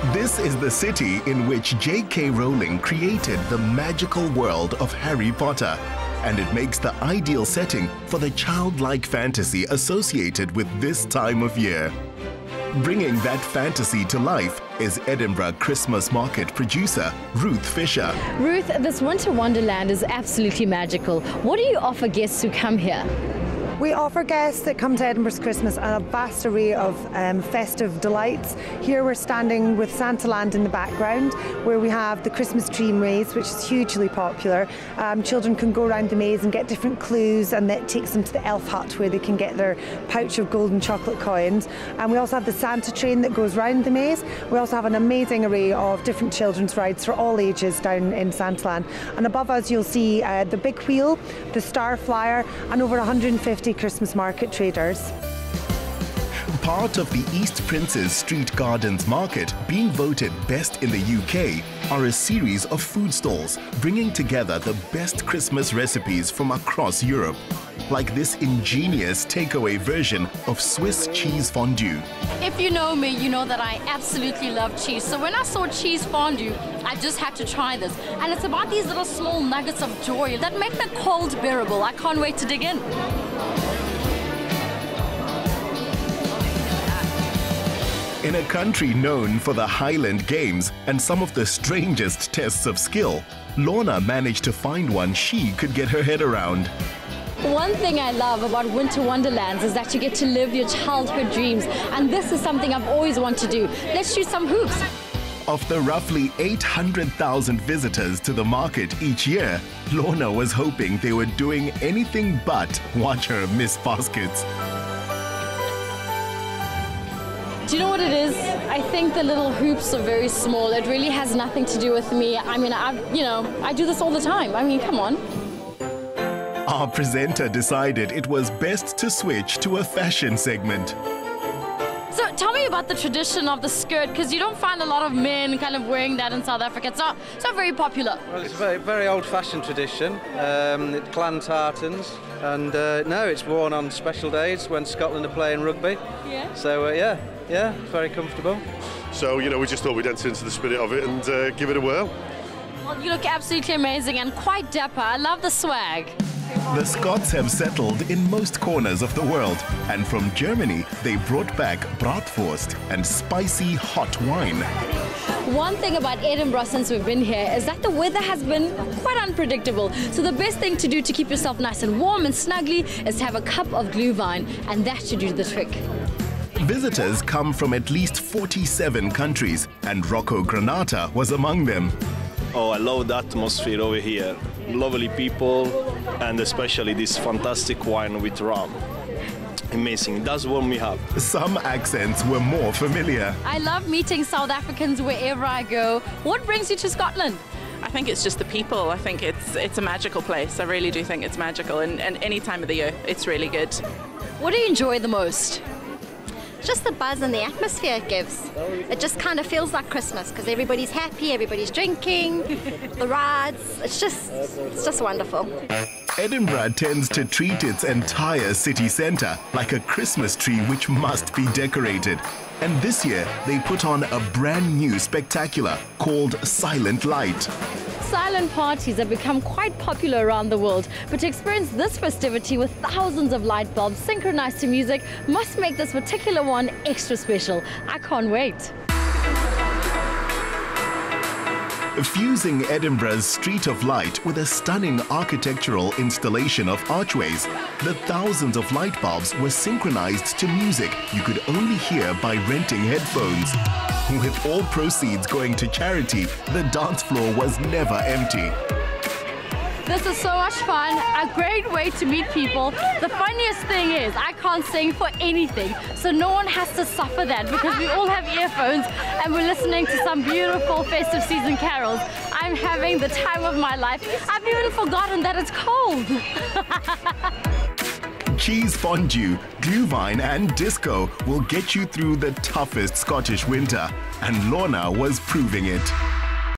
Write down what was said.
This is the city in which J.K. Rowling created the magical world of Harry Potter, and it makes the ideal setting for the childlike fantasy associated with this time of year. Bringing that fantasy to life is Edinburgh Christmas Market producer Ruth Fisher. Ruth, this winter wonderland is absolutely magical. What do you offer guests who come here? We offer guests that come to Edinburgh's Christmas a vast array of festive delights. Here we're standing with Santaland in the background, where we have the Christmas tree maze, which is hugely popular. Children can go around the maze and get different clues, and that takes them to the elf hut where they can get their pouch of golden chocolate coins. And we also have the Santa train that goes round the maze. We also have an amazing array of different children's rides for all ages down in Santaland. And above us you'll see the big wheel, the star flyer, and over 150 Christmas market traders. Part of the East Princes Street Gardens Market being voted best in the UK are a series of food stalls bringing together the best Christmas recipes from across Europe, like this ingenious takeaway version of Swiss cheese fondue. If you know me, you know that I absolutely love cheese. So when I saw cheese fondue, I just had to try this. And it's about these little small nuggets of joy that make the cold bearable. I can't wait to dig in. In a country known for the Highland Games and some of the strangest tests of skill, Lorna managed to find one she could get her head around. One thing I love about winter wonderlands is that you get to live your childhood dreams, and this is something I've always wanted to do. Let's shoot some hoops. Of the roughly 800,000 visitors to the market each year, Lorna was hoping they were doing anything but watch her miss baskets. Do you know what it is? I think the little hoops are very small. It really has nothing to do with me. I mean, I do this all the time. I mean, come on. Our presenter decided it was best to switch to a fashion segment. So tell me about the tradition of the skirt, because you don't find a lot of men kind of wearing that in South Africa. It's not very popular. Well, it's a very, very old-fashioned tradition. It's clan tartans, and no, it's worn on special days when Scotland are playing rugby. Yeah. So yeah, very comfortable. So, we just thought we'd enter into the spirit of it and give it a whirl. Well, you look absolutely amazing and quite dapper. I love the swag. The Scots have settled in most corners of the world, and from Germany they brought back bratwurst and spicy hot wine. One thing about Edinburgh since we've been here is that the weather has been quite unpredictable. So the best thing to do to keep yourself nice and warm and snuggly is to have a cup of glühwein, and that should do the trick. Visitors come from at least 47 countries, and Rocco Granata was among them. Oh, I love the atmosphere over here. Lovely people, and especially this fantastic wine with rum. Amazing, that's what we have. Some accents were more familiar. I love meeting South Africans wherever I go. What brings you to Scotland? I think it's just the people. I think it's a magical place. I really do think it's magical, and any time of the year, it's really good. What do you enjoy the most? Just the buzz and the atmosphere it gives. It just kind of feels like Christmas because everybody's happy, everybody's drinking, the rides. It's just wonderful. Edinburgh tends to treat its entire city centre like a Christmas tree which must be decorated. And this year they put on a brand new spectacular called Silent Light. Silent parties have become quite popular around the world, but to experience this festivity with thousands of light bulbs synchronized to music must make this particular one extra special. I can't wait. Fusing Edinburgh's Street of Light with a stunning architectural installation of archways, the thousands of light bulbs were synchronized to music you could only hear by renting headphones. With all proceeds going to charity, the dance floor was never empty. This is so much fun, a great way to meet people. The funniest thing is I can't sing for anything, so no one has to suffer that because we all have earphones and we're listening to some beautiful festive season carols. I'm having the time of my life. I've even forgotten that it's cold. Cheese fondue, glühwein and disco will get you through the toughest Scottish winter, and Lorna was proving it.